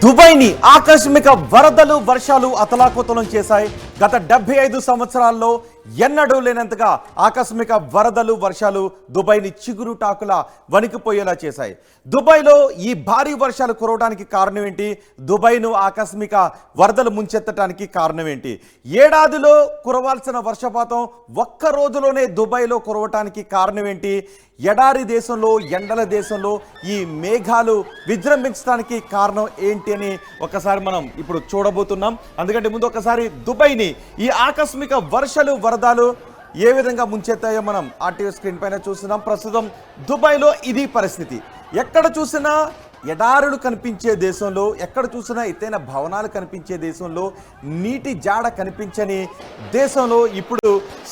దుబాయ్ని ఆకస్మిక వరదలు వర్షాలు అతలాకుతలం చేశాయి. గత 75 సంవత్సరాల్లో ఎన్నడూ లేనంతగా ఆకస్మిక వరదలు వర్షాలు దుబాయ్ని చిగురుటాకులా వణికిపోయేలా చేశాయి. దుబాయ్లో ఈ భారీ వర్షాలు కురవడానికి కారణం ఏంటి? దుబాయ్ను ఆకస్మిక వరదలు ముంచెత్తడానికి కారణం ఏంటి? ఏడాదిలో కురవాల్సిన వర్షపాతం ఒక్క రోజులోనే దుబాయ్లో కురవటానికి కారణం ఏంటి? ఎడారి దేశంలో, ఎండల దేశంలో ఈ మేఘాలు విజృంభించడానికి కారణం ఏంటి అని ఒకసారి మనం ఇప్పుడు చూడబోతున్నాం. అందుకంటే ముందు ఒకసారి దుబాయ్ని ఈ ఆకస్మిక వర్షాలు వరదలు ఏ విధంగా ముంచెత్తాయో మనం ఆర్టీవీ స్క్రీన్ పైన చూస్తున్నాం. ప్రస్తుతం దుబాయ్లో ఇది పరిస్థితి. ఎక్కడ చూసినా ఎడారులు కనిపించే దేశంలో, ఎక్కడ చూసినా ఎత్తైన భవనాలు కనిపించే దేశంలో, నీటి జాడ కనిపించని దేశంలో ఇప్పుడు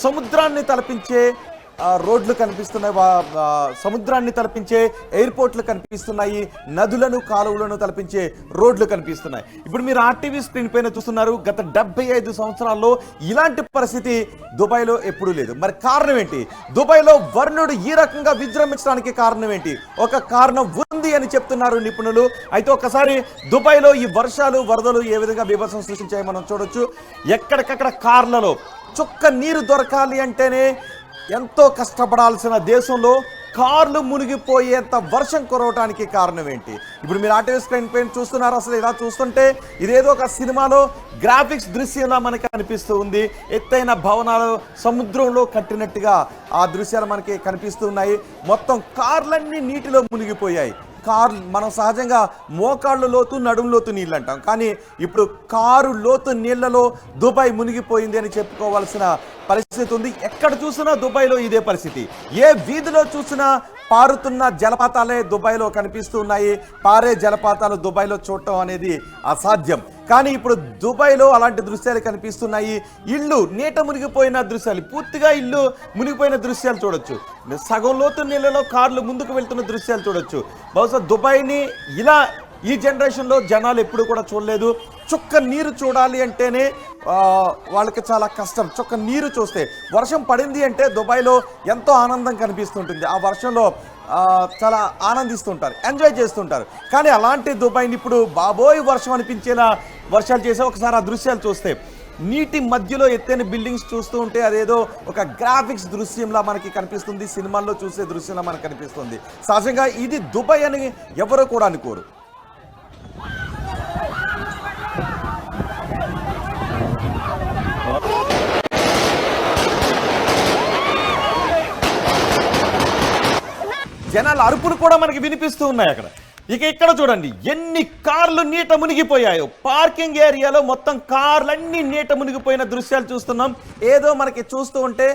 సముద్రాన్ని తలపించే రోడ్లు కనిపిస్తున్నాయి, సముద్రాన్ని తలపించే ఎయిర్పోర్ట్లు కనిపిస్తున్నాయి, నదులను కాలువలను తలపించే రోడ్లు కనిపిస్తున్నాయి. ఇప్పుడు మీరు ఆర్టీవీ స్క్రీన్ పైన చూస్తున్నారు. గత 75 సంవత్సరాల్లో ఇలాంటి పరిస్థితి దుబాయ్లో ఎప్పుడూ లేదు. మరి కారణం ఏంటి? దుబాయ్లో వరుణుడు ఈ రకంగా విజృంభించడానికి కారణం ఏంటి? ఒక కారణం ఉంది అని చెప్తున్నారు నిపుణులు. అయితే ఒకసారి దుబాయ్లో ఈ వర్షాలు వరదలు ఏ విధంగా బీభత్సం సృష్టించాయో మనం చూడొచ్చు. ఎక్కడికక్కడ కార్లలో చుక్క నీరు దొరకాలి అంటేనే ఎంతో కష్టపడాల్సిన దేశంలో కార్లు మునిగిపోయేంత వర్షం కురవటానికి కారణం ఏంటి? ఇప్పుడు మీరు ఆర్టీవీ స్క్రీన్ పైన చూస్తున్నారు. అసలు ఇలా చూస్తుంటే ఇదేదో ఒక సినిమాలో గ్రాఫిక్స్ దృశ్యంలా మనకి అనిపిస్తూ ఉంది. ఎత్తైన భవనాలు సముద్రంలో కట్టినట్టుగా ఆ దృశ్యాలు మనకి కనిపిస్తూ ఉన్నాయి. మొత్తం కార్లన్నీ నీటిలో మునిగిపోయాయి. మనం సహజంగా మోకాళ్ళు లోతు, నడుము లోతు నీళ్ళు అంటాం, కానీ ఇప్పుడు కారు లోతు నీళ్లలో దుబాయ్ మునిగిపోయింది అని చెప్పుకోవాల్సిన పరిస్థితి ఉంది. ఎక్కడ చూసినా దుబాయ్లో ఇదే పరిస్థితి. ఏ వీధిలో చూసినా పారుతున్న జలపాతాలే దుబాయ్లో కనిపిస్తూ ఉన్నాయి. పారే జలపాతాలు దుబాయ్లో చూడటం అనేది అసాధ్యం. కానీ ఇప్పుడు దుబాయ్లో అలాంటి దృశ్యాలు కనిపిస్తున్నాయి. ఇళ్ళు నీట మునిగిపోయిన దృశ్యాలు, పూర్తిగా ఇల్లు మునిగిపోయిన దృశ్యాలు చూడొచ్చు. సగం లోతు నీళ్ళలో కార్లు ముందుకు వెళ్తున్న దృశ్యాలు చూడొచ్చు. బహుశా దుబాయ్ని ఇలా ఈ జనరేషన్లో జనాలు ఎప్పుడు కూడా చూడలేదు. చుక్క నీరు చూడాలి అంటేనే వాళ్ళకి చాలా కష్టం. చుక్క నీరు చూస్తే, వర్షం పడింది అంటే దుబాయ్లో ఎంతో ఆనందం కనిపిస్తుంటుంది. ఆ వర్షంలో చాలా ఆనందిస్తుంటారు, ఎంజాయ్ చేస్తుంటారు. కానీ అలాంటి దుబాయ్ని ఇప్పుడు బాబోయ్ వర్షం అనిపించేలా వర్షాలు చేసే ఒకసారి ఆ దృశ్యాలు చూస్తే, నీటి మధ్యలో ఎత్తైన బిల్డింగ్స్ చూస్తూ ఉంటే అదేదో ఒక గ్రాఫిక్స్ దృశ్యంలా మనకి కనిపిస్తుంది. సినిమాల్లో చూసే దృశ్యంలా మనకు కనిపిస్తుంది. సహజంగా ఇది దుబాయ్ అని ఎవరు కూడా అనుకోరు. జనాల అరుపులు కూడా మనకి వినిపిస్తూ ఉన్నాయి అక్కడ. ఇక్కడ చూడండి ఎన్ని కార్లు నీట మునిగిపోయాయో. పార్కింగ్ ఏరియాలో మొత్తం కార్లన్నీ నీట మునిగిపోయిన దృశ్యాలు చూస్తున్నాం. ఏదో మనకి చూస్తూ ఉంటే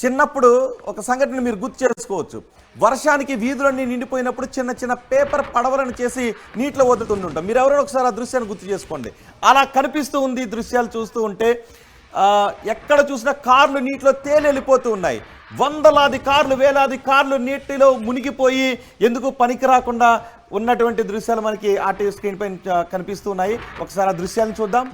చిన్నప్పుడు ఒక సంఘటన మీరు గుర్తు చేసుకోవచ్చు. వర్షానికి వీధులన్నీ నిండిపోయినప్పుడు చిన్న చిన్న పేపర్ పడవలను చేసి నీటిలో వదులుతుంటాం. మీరు ఎవరైనా ఒకసారి ఆ దృశ్యాన్ని గుర్తు చేసుకోండి. అలా కనిపిస్తూ ఉంది దృశ్యాలు చూస్తూ ఉంటే. ఎక్కడ చూసినా కార్లు నీటిలో తేలిపోతూ ఉన్నాయి. వందలాది కార్లు, వేలాది కార్లు నీటిలో మునిగిపోయి ఎందుకు పనికి రాకుండా ఉన్నటువంటి దృశ్యాలు మనకి ఆర్టీవీ స్క్రీన్ పైన కనిపిస్తూ ఉన్నాయి. ఒకసారి ఆ దృశ్యాలను చూద్దాం.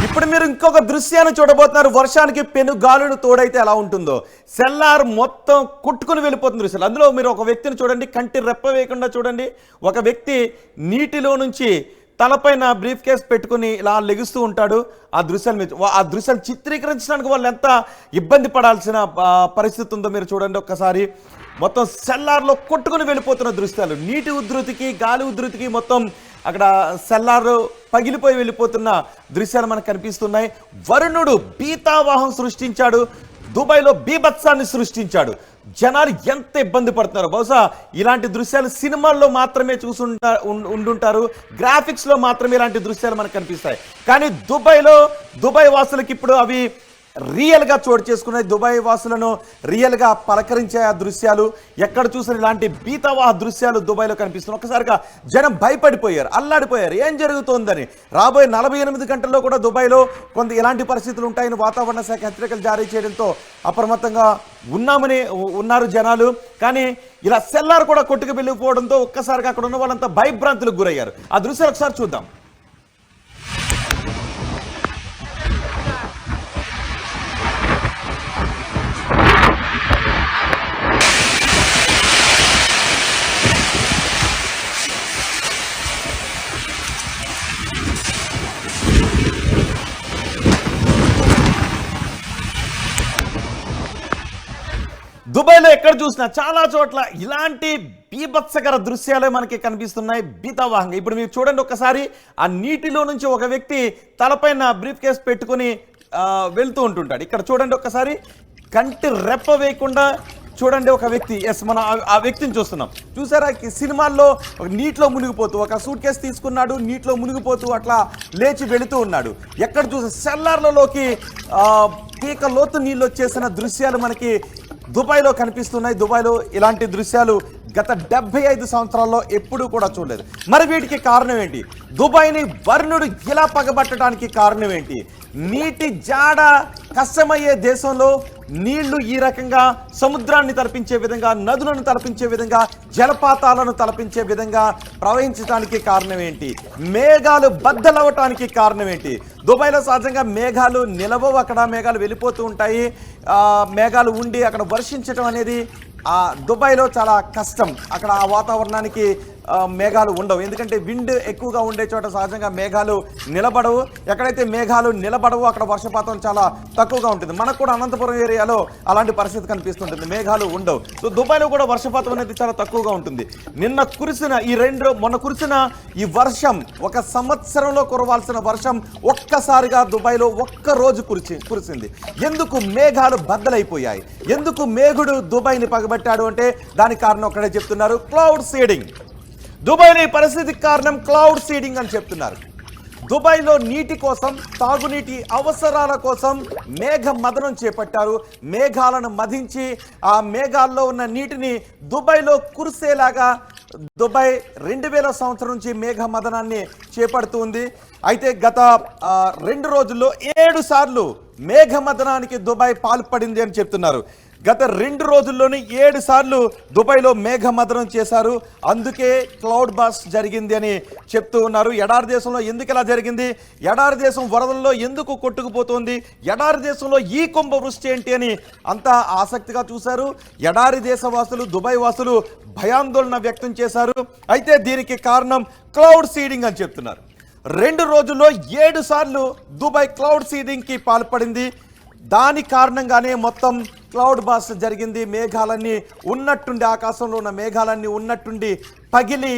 ఇప్పుడు మీరు ఇంకొక దృశ్యాన్ని చూడబోతున్నారు. వర్షానికి పెను గాలులు తోడైతే ఎలా ఉంటుందో. సెల్లార్ మొత్తం కొట్టుకుని వెళ్ళిపోతుంది దృశ్యాలు. అందులో మీరు ఒక వ్యక్తిని చూడండి, కంటి రెప్ప వేయకుండా చూడండి. ఒక వ్యక్తి నీటిలో నుంచి తలపైన బ్రీఫ్ కేస్ పెట్టుకుని ఇలా లెగుస్తూ ఉంటాడు. ఆ దృశ్యాలు చిత్రీకరించడానికి వాళ్ళు ఎంత ఇబ్బంది పడాల్సిన పరిస్థితి ఉందో మీరు చూడండి ఒక్కసారి. మొత్తం సెల్లార్లో కొట్టుకుని వెళ్ళిపోతున్న దృశ్యాలు. నీటి ఉధృతికి, గాలి ఉధృతికి మొత్తం అక్కడ సెల్లార్ పగిలిపోయి వెళ్ళిపోతున్న దృశ్యాలు మనకు కనిపిస్తున్నాయి. వరుణుడు బీతావాహం సృష్టించాడు. దుబాయ్లో బీభత్సాన్ని సృష్టించాడు. జనాలు ఎంత ఇబ్బంది పడుతున్నారు. బహుశా ఇలాంటి దృశ్యాలు సినిమాల్లో మాత్రమే ఉండుంటారు, గ్రాఫిక్స్లో మాత్రమే ఇలాంటి దృశ్యాలు మనకు కనిపిస్తాయి. కానీ దుబాయ్ వాసులకి ఇప్పుడు అవి రియల్గా చోటు చేసుకున్నాయి. దుబాయ్ వాసులను రియల్గా పలకరించే ఆ దృశ్యాలు, ఎక్కడ చూసిన ఇలాంటి బీతవాహ దృశ్యాలు దుబాయ్లో కనిపిస్తున్నాయి. ఒక్కసారిగా జనం భయపడిపోయారు, అల్లాడిపోయారు, ఏం జరుగుతోందని. రాబోయే 48 గంటల్లో కూడా దుబాయ్లో కొంత ఇలాంటి పరిస్థితులు ఉంటాయని వాతావరణ శాఖ హెచ్చరికలు జారీ చేయడంతో అప్రమత్తంగా ఉన్నారు జనాలు. కానీ ఇలా సెల్లార్ కూడా కొట్టుకు వెళ్ళిపోవడంతో ఒక్కసారిగా అక్కడ ఉన్న వాళ్ళంతా భయభ్రాంతులకు గురయ్యారు. ఆ దృశ్యాలు ఒకసారి చూద్దాం. దుబాయ్లో ఎక్కడ చూసినా చాలా చోట్ల ఇలాంటి బీభత్సకర దృశ్యాలే మనకి కనిపిస్తున్నాయి బీతవాహంగా. ఇప్పుడు మీరు చూడండి ఒక్కసారి, ఆ నీటిలో నుంచి ఒక వ్యక్తి తలపైన బ్రీఫ్ కేస్ పెట్టుకుని వెళ్తూ ఉంటుంటాడు. ఇక్కడ చూడండి ఒక్కసారి, కంటి రెప్ప వేయకుండా చూడండి ఒక వ్యక్తి. మనం ఆ వ్యక్తిని చూస్తున్నాం. చూసారా, సినిమాల్లో నీటిలో మునిగిపోతూ ఒక సూట్ కేసు తీసుకున్నాడు, నీటిలో మునిగిపోతూ అట్లా లేచి వెళుతూ ఉన్నాడు. ఎక్కడ చూసా సెల్లార్లలోకి పీక లోతు నీళ్ళు వచ్చేసిన దృశ్యాలు మనకి దుబాయ్లో కనిపిస్తున్నాయి. దుబాయ్లో ఇలాంటి దృశ్యాలు గత 75 సంవత్సరాల్లో ఎప్పుడూ కూడా చూడలేదు. మరి వీటికి కారణం ఏంటి? దుబాయ్ని వర్ణుడు ఇలా పగబట్టడానికి కారణం ఏంటి? నీటి జాడ కష్టమయ్యే దేశంలో నీళ్లు ఈ రకంగా సముద్రాన్ని తలపించే విధంగా, నదులను తలపించే విధంగా, జలపాతాలను తలపించే విధంగా ప్రవహించడానికి కారణం ఏంటి? మేఘాలు బద్దలవ్వటానికి కారణం ఏంటి? దుబాయ్లో సహజంగా మేఘాలు నిలవవు, అక్కడ మేఘాలు వెళ్ళిపోతూ ఉంటాయి. మేఘాలు ఉండి అక్కడ వర్షించడం అనేది దుబాయ్లో చాలా కష్టం. అక్కడ ఆ వాతావరణానికి మేఘాలు ఉండవు, ఎందుకంటే విండ్ ఎక్కువగా ఉండే చోట సహజంగా మేఘాలు నిలబడవు. ఎక్కడైతే మేఘాలు నిలబడవో అక్కడ వర్షపాతం చాలా తక్కువగా ఉంటుంది. మనకు కూడా అనంతపురం ఏరియాలో అలాంటి పరిస్థితి కనిపిస్తుంటుంది, మేఘాలు ఉండవు. సో దుబాయ్లో కూడా వర్షపాతం అనేది చాలా తక్కువగా ఉంటుంది. మొన్న కురిసిన ఈ వర్షం, ఒక సంవత్సరంలో కురవాల్సిన వర్షం ఒక్కసారిగా దుబాయ్లో ఒక్క రోజు కురిసింది. ఎందుకు? మేఘాలు బద్దలైపోయాయి. ఎందుకు మేఘుడు దుబాయ్ని పగబట్టాడు అంటే దానికి కారణం ఒక్కడే చెప్తున్నారు, క్లౌడ్ సీడింగ్. దుబాయ్లో ఈ పరిస్థితికి కారణం క్లౌడ్ సీడింగ్ అని చెప్తున్నారు. దుబాయ్లో నీటి కోసం, తాగునీటి అవసరాల కోసం మేఘ మదనం చేపట్టారు. మేఘాలను మదించి ఆ మేఘాల్లో ఉన్న నీటిని దుబాయ్లో కురిసేలాగా దుబాయ్ 2000 సంవత్సరం నుంచి మేఘ మదనాన్ని చేపడుతుంది. అయితే గత 2 రోజుల్లో 7 సార్లు మేఘ మదనానికి దుబాయ్ పాల్పడింది అని చెప్తున్నారు. గత 2 రోజుల్లోనే 7 సార్లు దుబాయ్లో మేఘమదనం చేశారు. అందుకే క్లౌడ్ బాస్ జరిగింది అని చెప్తూ ఉన్నారు. ఎడారి దేశంలో ఎందుకు ఇలా జరిగింది? ఎడారి దేశం వరదల్లో ఎందుకు కొట్టుకుపోతుంది? ఎడారి దేశంలో ఈ కుంభ వృష్టి ఏంటి అని అంతా ఆసక్తిగా చూశారు. ఎడారి దేశవాసులు, దుబాయ్ వాసులు భయాందోళన వ్యక్తం చేశారు. అయితే దీనికి కారణం క్లౌడ్ సీడింగ్ అని చెప్తున్నారు. 2 రోజుల్లో 7 సార్లు దుబాయ్ క్లౌడ్ సీడింగ్కి పాల్పడింది. దాని కారణంగానే మొత్తం క్లౌడ్ బాస్ జరిగింది. మేఘాలన్నీ ఉన్నట్టుండి, ఆకాశంలో ఉన్న మేఘాలన్నీ ఉన్నట్టుండి పగిలి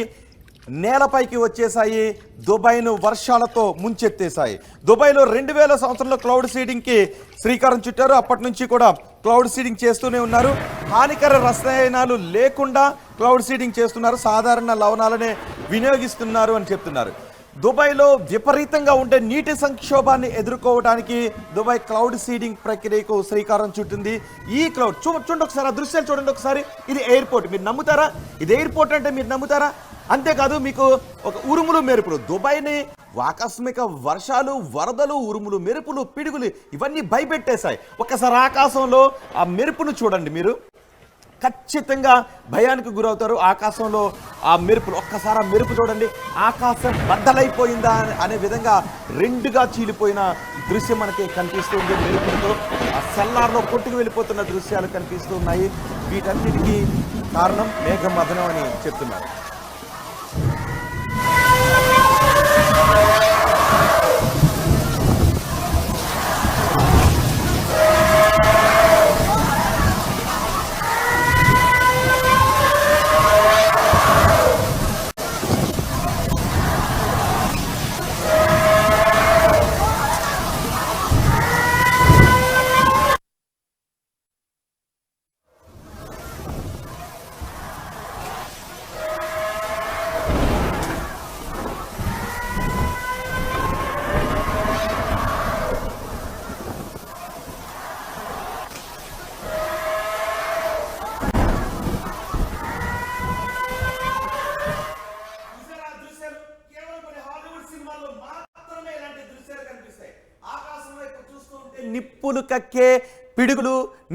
నేలపైకి వచ్చేసాయి. దుబాయ్ను వర్షాలతో ముంచెత్తేసాయి. దుబాయ్లో 2000 సంవత్సరంలో క్లౌడ్ సీడింగ్కి శ్రీకారం చుట్టారు. అప్పటి నుంచి కూడా క్లౌడ్ సీడింగ్ చేస్తూనే ఉన్నారు. హానికర రసాయనాలు లేకుండా క్లౌడ్ సీడింగ్ చేస్తున్నారు. సాధారణ లవణాలనే వినియోగిస్తున్నారు అని చెప్తున్నారు. దుబాయ్లో విపరీతంగా ఉండే నీటి సంక్షోభాన్ని ఎదుర్కోవడానికి దుబాయ్ క్లౌడ్ సీడింగ్ ప్రక్రియకు శ్రీకారం చుట్టింది. ఈ క్లౌడ్ చూడండి ఒకసారి, ఆ దృశ్యాలు చూడండి ఒకసారి. ఇది ఎయిర్పోర్ట్, మీరు నమ్ముతారా? ఇది ఎయిర్పోర్ట్ అంటే మీరు నమ్ముతారా? అంతేకాదు, మీకు ఒక ఉరుములు మెరుపులు, దుబాయ్ని ఆకస్మిక వర్షాలు, వరదలు, ఉరుములు మెరుపులు, పిడుగులు ఇవన్నీ భయపెట్టేశాయి. ఒక్కసారి ఆకాశంలో ఆ మెరుపును చూడండి, మీరు ఖచ్చితంగా భయానికి గురవుతారు. ఆకాశంలో ఆ మెరుపులు, ఒక్కసారి ఆ మెరుపు చూడండి, ఆకాశం బద్దలైపోయిందా అనే విధంగా 2గా చీలిపోయిన దృశ్యం మనకి కనిపిస్తుంది. మెరుపులతో ఆ సెల్లార్లో కొట్టుకు వెళ్ళిపోతున్న దృశ్యాలు కనిపిస్తూ ఉన్నాయి. వీటన్నిటికీ కారణం మేఘమదనం అని చెప్తున్నారు.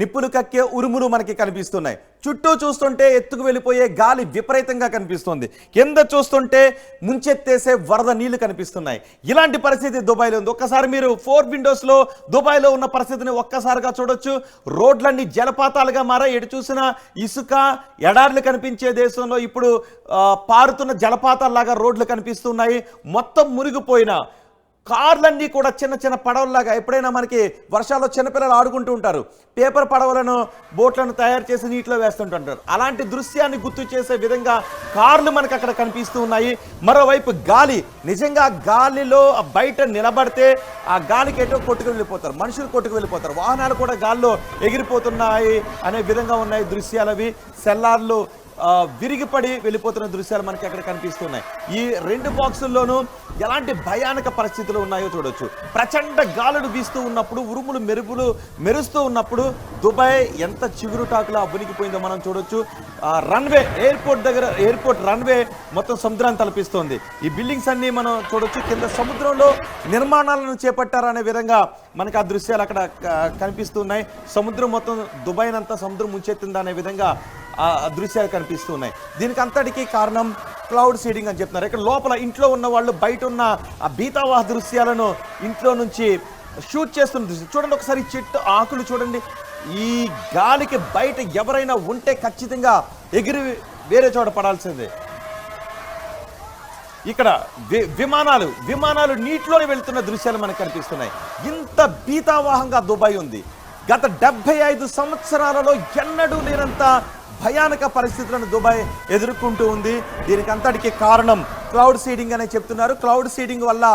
నిప్పులు కక్కే ఉరుములు మనకి కనిపిస్తున్నాయి. చుట్టూ చూస్తుంటే ఎత్తుకు వెళ్ళిపోయే గాలి విపరీతంగా కనిపిస్తుంది. కింద చూస్తుంటే ముంచెత్తేసే వరద నీళ్లు కనిపిస్తున్నాయి. ఇలాంటి పరిస్థితి దుబాయ్లో ఉంది. ఒక్కసారి మీరు 4 విండోస్లో దుబాయ్లో ఉన్న పరిస్థితిని ఒక్కసారిగా చూడొచ్చు. రోడ్లన్నీ జలపాతాలుగా మారాయి. ఎటు చూసినా ఇసుక ఎడార్లు కనిపించే దేశంలో ఇప్పుడు పారుతున్న జలపాతాల్లాగా రోడ్లు కనిపిస్తున్నాయి. మొత్తం మునిగిపోయిన కార్లన్నీ కూడా చిన్న చిన్న పడవల్లాగా, ఎప్పుడైనా మనకి వర్షాల్లో చిన్నపిల్లలు ఆడుకుంటూ ఉంటారు, పేపర్ పడవలను బోట్లను తయారు చేసి నీటిలో వేస్తుంటుంటారు. అలాంటి దృశ్యాన్ని గుర్తు చేసే విధంగా కార్లు మనకు అక్కడ కనిపిస్తూ ఉన్నాయి. మరోవైపు గాలి, నిజంగా గాలిలో బయట నిలబడితే ఆ గాలికి ఎటో కొట్టుకు వెళ్ళిపోతారు, మనుషులు కొట్టుకు వెళ్ళిపోతారు, వాహనాలు కూడా గాల్లో ఎగిరిపోతున్నాయి అనే విధంగా ఉన్నాయి దృశ్యాలవి. సెల్లార్లు విరిగిపడి వెళ్ళిపోతున్న దృశ్యాలు మనకి అక్కడ కనిపిస్తున్నాయి. ఈ 2 బాక్సుల్లోనూ ఎలాంటి భయానక పరిస్థితులు ఉన్నాయో చూడొచ్చు. ప్రచండ గాలులు వీస్తూ ఉన్నప్పుడు, ఉరుములు మెరుస్తూ ఉన్నప్పుడు దుబాయ్ ఎంత చిగురుటాకులా ఉనికిపోయిందో మనం చూడొచ్చు. రన్వే, ఎయిర్పోర్ట్ రన్వే మొత్తం సముద్రాన్ని తలపిస్తోంది. ఈ బిల్డింగ్స్ అన్ని మనం చూడొచ్చు. కింద సముద్రంలో నిర్మాణాలను చేపట్టారనే విధంగా మనకి ఆ దృశ్యాలు అక్కడ కనిపిస్తున్నాయి. సముద్రం మొత్తం దుబాయ్ అంతా సముద్రం ముంచెత్తింది అనే విధంగా ఆ దృశ్యాలు కనిపిస్తున్నాయి. దీనికి అంతటికీ కారణం క్లౌడ్ సీడింగ్ అని చెప్తున్నారు. ఇక్కడ లోపల ఇంట్లో ఉన్న వాళ్ళు బయట ఉన్న ఆ భీతావహ దృశ్యాలను ఇంట్లో నుంచి షూట్ చేస్తున్న దృశ్యం చూడండి. ఒకసారి చెట్టు ఆకులు చూడండి. ఈ గాలికి బయట ఎవరైనా ఉంటే ఖచ్చితంగా ఎగిరి వేరే చోట పడాల్సిందే. ఇక్కడ విమానాలు నీటిలోనే వెళ్తున్న దృశ్యాలు మనకు కనిపిస్తున్నాయి. ఇంత భీతావాహంగా దుబాయ్ ఉంది. గత 75 సంవత్సరాలలో ఎన్నడూ లేనంత భయానక పరిస్థితులను దుబాయ్ ఎదుర్కొంటూ ఉంది. దీనికి అంతటికి కారణం క్లౌడ్ సీడింగ్ అనే చెప్తున్నారు. క్లౌడ్ సీడింగ్ వల్ల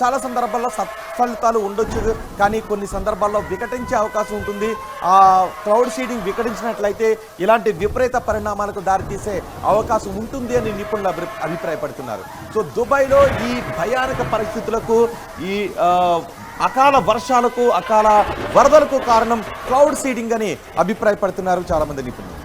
చాలా సందర్భాల్లో సత్ఫలితాలు ఉండొచ్చు, కానీ కొన్ని సందర్భాల్లో వికటించే అవకాశం ఉంటుంది. ఆ క్లౌడ్ సీడింగ్ వికటించినట్లయితే ఇలాంటి విపరీత పరిణామాలకు దారితీసే అవకాశం ఉంటుంది అని నిపుణులు అభిప్రాయపడుతున్నారు. సో దుబాయ్లో ఈ భయానక పరిస్థితులకు, ఈ అకాల వర్షాలకు, అకాల వరదలకు కారణం క్లౌడ్ సీడింగ్ అని అభిప్రాయపడుతున్నారు చాలామంది నిపుణులు.